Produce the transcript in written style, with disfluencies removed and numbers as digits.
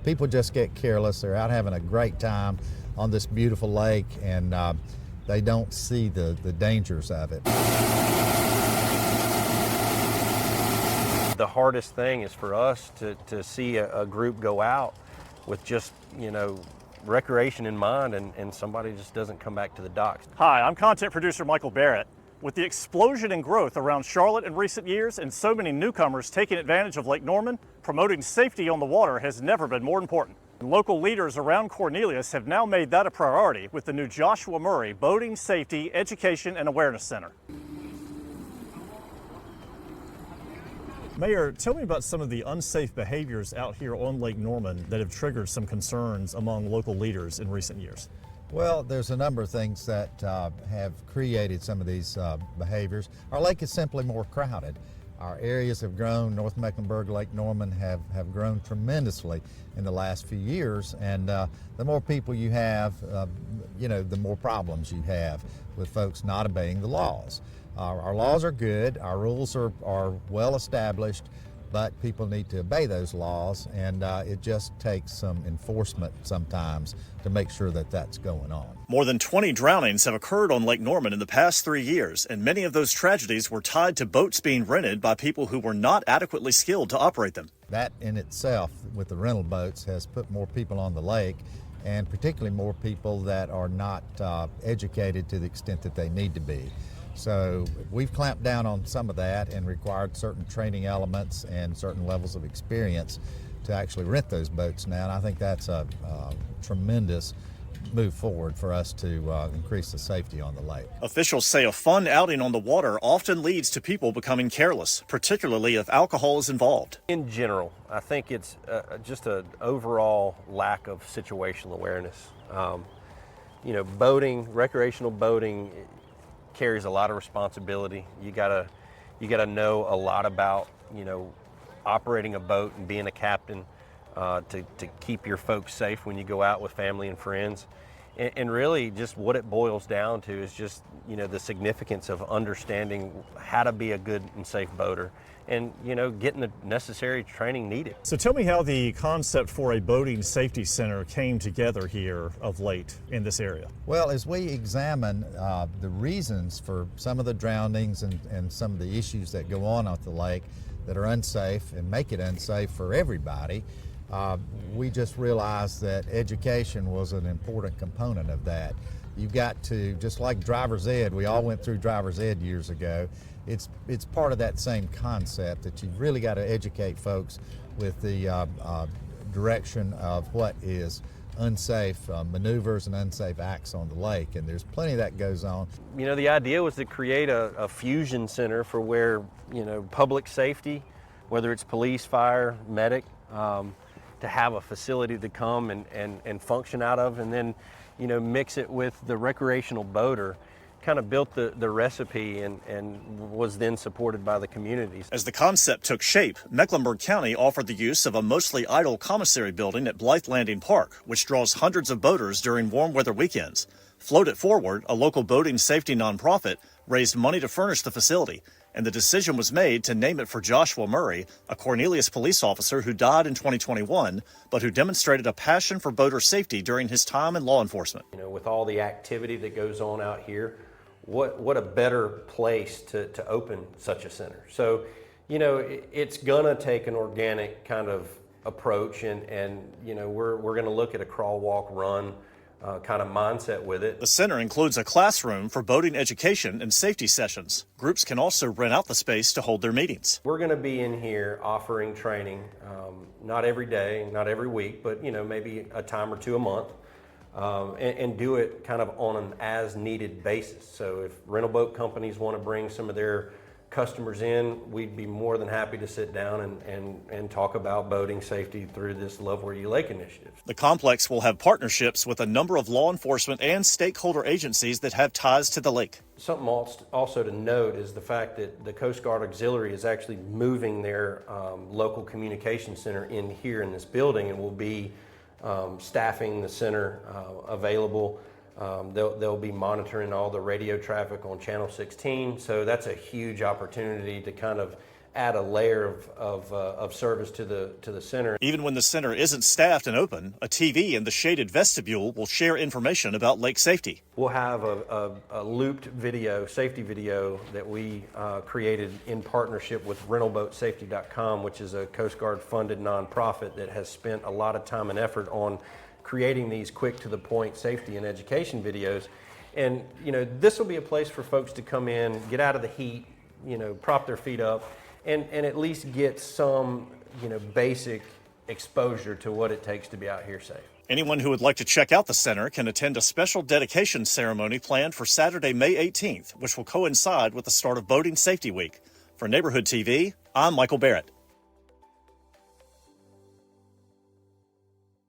People just get careless. They're out having a great time on this beautiful lake, and they don't see the dangers of it. The hardest thing is for us to see a group go out with just, recreation in mind, and somebody just doesn't come back to the docks. Hi, I'm content producer Michael Barrett. With the explosion in growth around Charlotte in recent years and so many newcomers taking advantage of Lake Norman, promoting safety on the water has never been more important. Local leaders around Cornelius have now made that a priority with the new Joshua Murray Boating Safety Education and Awareness Center. Mayor, tell me about some of the unsafe behaviors out here on Lake Norman that have triggered some concerns among local leaders in recent years. Well, there's a number of things that have created some of these behaviors. Our lake is simply more crowded. Our areas have grown. North Mecklenburg, Lake Norman have grown tremendously in the last few years, and the more people you have, the more problems you have with folks not obeying the laws. Our laws are good, our rules are well established, but people need to obey those laws, and it just takes some enforcement sometimes to make sure that that's going on. More than 20 drownings have occurred on Lake Norman in the past 3 years, and many of those tragedies were tied to boats being rented by people who were not adequately skilled to operate them. That in itself, with the rental boats, has put more people on the lake, and particularly more people that are not educated to the extent that they need to be. So we've clamped down on some of that and required certain training elements and certain levels of experience to actually rent those boats now, and I think that's a tremendous move forward for us to increase the safety on the lake. Officials say a fun outing on the water often leads to people becoming careless, particularly if alcohol is involved. In general, I think it's just an overall lack of situational awareness. Boating, recreational boating, carries a lot of responsibility. You gotta know a lot about operating a boat and being a captain to keep your folks safe when you go out with family and friends. And really just what it boils down to is just the significance of understanding how to be a good and safe boater, and getting the necessary training needed. So tell me how the concept for a boating safety center came together here of late in this area. Well, as we examine the reasons for some of the drownings and some of the issues that go on at the lake that are unsafe and make it unsafe for everybody, we just realized that education was an important component of that. You've got to, just like driver's ed, we all went through driver's ed years ago, it's part of that same concept that you've really got to educate folks with the direction of what is unsafe maneuvers and unsafe acts on the lake, and there's plenty of that goes on. The idea was to create a fusion center for where, public safety, whether it's police, fire, medic, to have a facility to come and function out of, and then, mix it with the recreational boater. Kind of built the recipe and was then supported by the communities. As the concept took shape, Mecklenburg County offered the use of a mostly idle commissary building at Blythe Landing Park, which draws hundreds of boaters during warm weather weekends. Float It Forward, a local boating safety nonprofit, raised money to furnish the facility, and the decision was made to name it for Joshua Murray, a Cornelius police officer who died in 2021, but who demonstrated a passion for boater safety during his time in law enforcement. With all the activity that goes on out here, what a better place to open such a center. So, it's gonna take an organic kind of approach, and we're gonna look at a crawl, walk, run kind of mindset with it. The center includes a classroom for boating education and safety sessions. Groups can also rent out the space to hold their meetings. We're going to be in here offering training, not every day, not every week, but maybe a time or two a month, and do it kind of on an as needed basis. So if rental boat companies want to bring some of their customers in, we'd be more than happy to sit down and talk about boating safety through this Love Where You Lake initiative. The complex will have partnerships with a number of law enforcement and stakeholder agencies that have ties to the lake. Something also to note is the fact that the Coast Guard Auxiliary is actually moving their local communication center in here in this building, and will be staffing the center available. They'll be monitoring all the radio traffic on Channel 16, so that's a huge opportunity to kind of add a layer of service to the center. Even when the center isn't staffed and open, a TV in the shaded vestibule will share information about lake safety. We'll have a looped video, safety video, that we created in partnership with rentalboatsafety.com, which is a Coast Guard funded nonprofit that has spent a lot of time and effort on creating these quick to the point safety and education videos. And this will be a place for folks to come in, get out of the heat, prop their feet up, and at least get some basic exposure to what it takes to be out here safe. Anyone who would like to check out the center can attend a special dedication ceremony planned for Saturday, May 18th, which will coincide with the start of Boating Safety Week. For Neighborhood TV, I'm Michael Barrett.